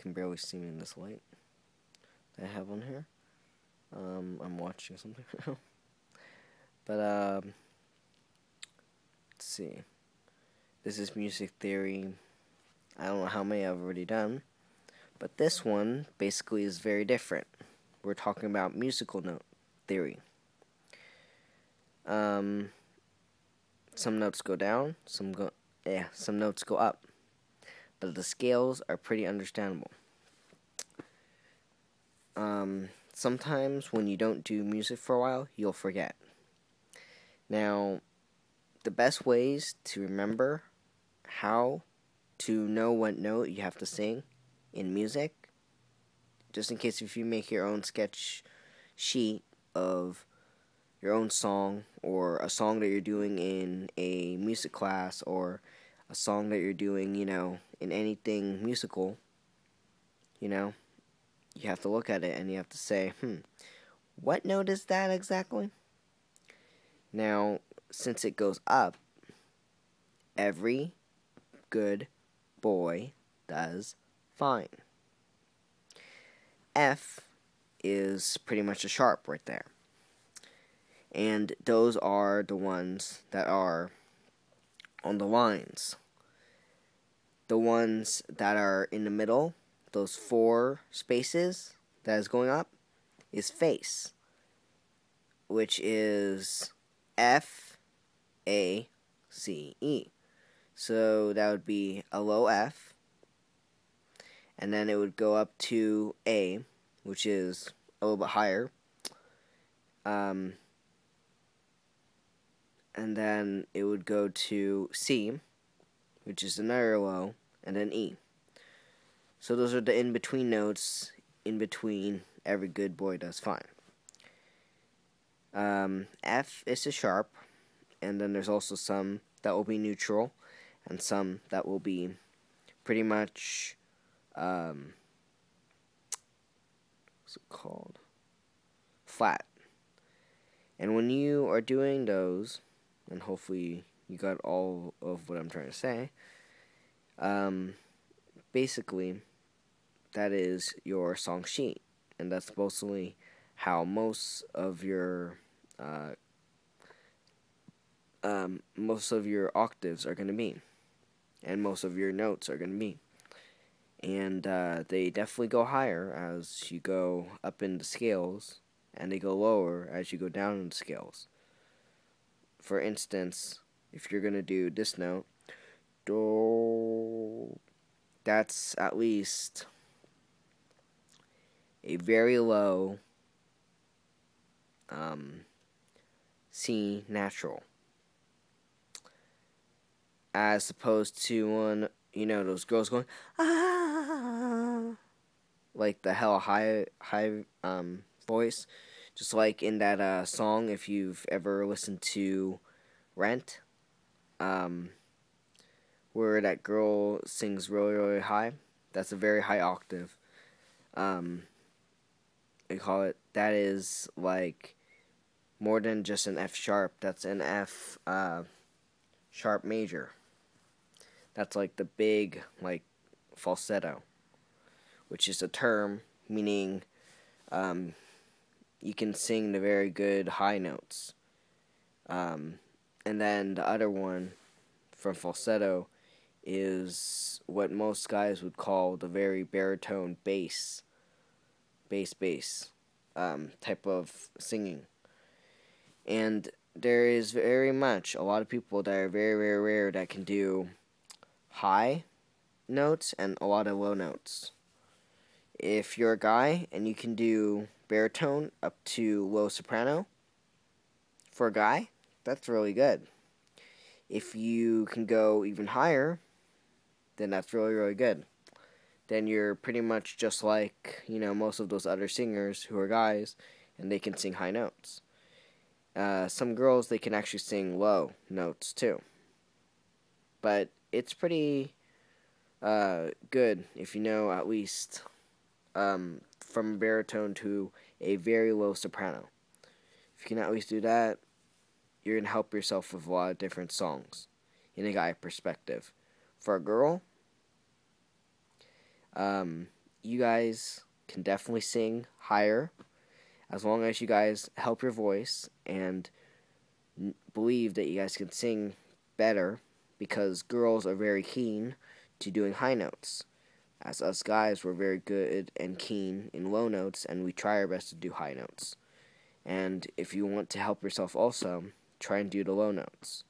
can barely see me in this light that I have on here. I'm watching something now. But, let's see. This is music theory. I don't know how many I've already done. But this one basically is very different. We're talking about musical note theory. Some notes go down, some notes go up. But the scales are pretty understandable. Sometimes when you don't do music for a while, you'll forget. Now, the best ways to remember how to know what note you have to sing in music, just in case if you make your own sketch sheet of your own song, or a song that you're doing in a music class, or a song that you're doing, in anything musical, you have to look at it and you have to say, what note is that exactly? Now, since it goes up, every good boy does fine. F is pretty much a sharp right there. And those are the ones that are on the lines. The ones that are in the middle, those 4 spaces that is going up, is face, which is F, A, C, E. So that would be a low F, and then it would go up to A, which is a little bit higher, and then it would go to C, which is another low, and then E. So those are the in-between notes. In between, every good boy does fine. F is a sharp, and then there's also some that will be neutral, and some that will be pretty much, what's it called? Flat. And when you are doing those, and hopefully you got all of what I'm trying to say, basically, that is your song sheet, and that's mostly how most of your octaves are going to be, and most of your notes are going to be. And they definitely go higher as you go up in the scales, and they go lower as you go down in the scales. For instance, if you're going to do this note, do, that's at least a very low C natural, as opposed to one, those girls going like the hella high voice, just like in that song, if you've ever listened to Rent, where that girl sings really, really high. That's a very high octave. They call it, that is like more than just an F sharp. That's an F sharp major. That's like the big, like, falsetto, which is a term meaning you can sing the very good high notes. And then the other one from falsetto is what most guys would call the very baritone bass type of singing. And there is very much a lot of people that are very, very rare that can do high notes and a lot of low notes. If you're a guy and you can do baritone up to low soprano, for a guy, that's really good. If you can go even higher, then that's really, really good. Then you're pretty much just like, most of those other singers who are guys, and they can sing high notes. Some girls, they can actually sing low notes too. But it's pretty good if you know at least from baritone to a very low soprano. If you can at least do that, you're going to help yourself with a lot of different songs in a guy perspective. For a girl, you guys can definitely sing higher as long as you guys help your voice and believe that you guys can sing better, because girls are very keen to doing high notes. As us guys, we're very good and keen in low notes, and we try our best to do high notes. And if you want to help yourself also, try and do the low notes.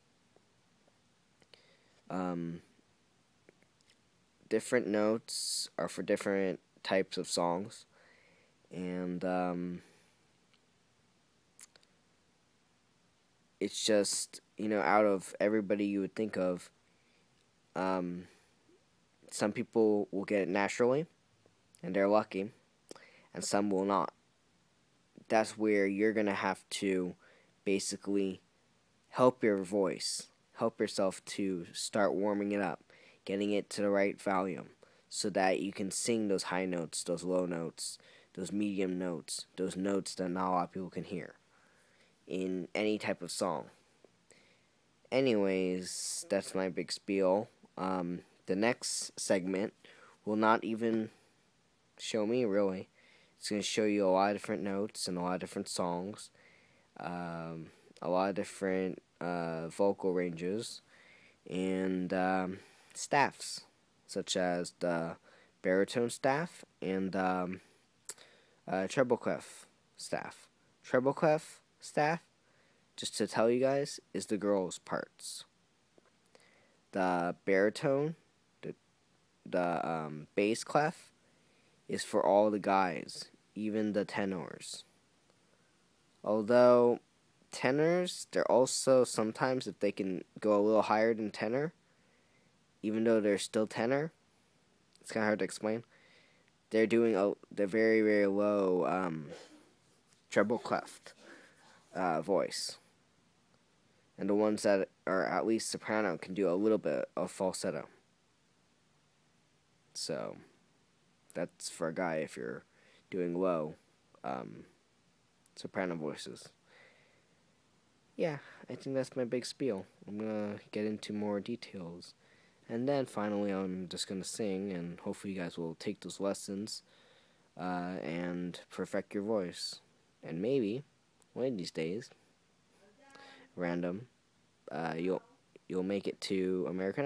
Different notes are for different types of songs, and it's just, out of everybody you would think of, some people will get it naturally, and they're lucky, and some will not. That's where you're going to have to basically help your voice, help yourself to start warming it up, getting it to the right volume, so that you can sing those high notes, those low notes, those medium notes, those notes that not a lot of people can hear in any type of song. Anyways, that's my big spiel. The next segment will not even show me, really. It's going to show you a lot of different notes and a lot of different songs, a lot of different vocal ranges, and staffs, such as the baritone staff and treble clef staff. Treble clef staff, just to tell you guys, is the girls' parts. The baritone, the bass clef, is for all the guys, even the tenors. Although tenors, they're also sometimes, if they can go a little higher than tenor, even though they're still tenor, it's kind of hard to explain. They're doing the very, very low treble clef voice. And the ones that are at least soprano can do a little bit of falsetto. So that's for a guy if you're doing low soprano voices. Yeah, I think that's my big spiel. I'm gonna get into more details. And then finally I'm just gonna sing, and hopefully you guys will take those lessons and perfect your voice. And maybe one of these days, random, you'll make it to American Idol.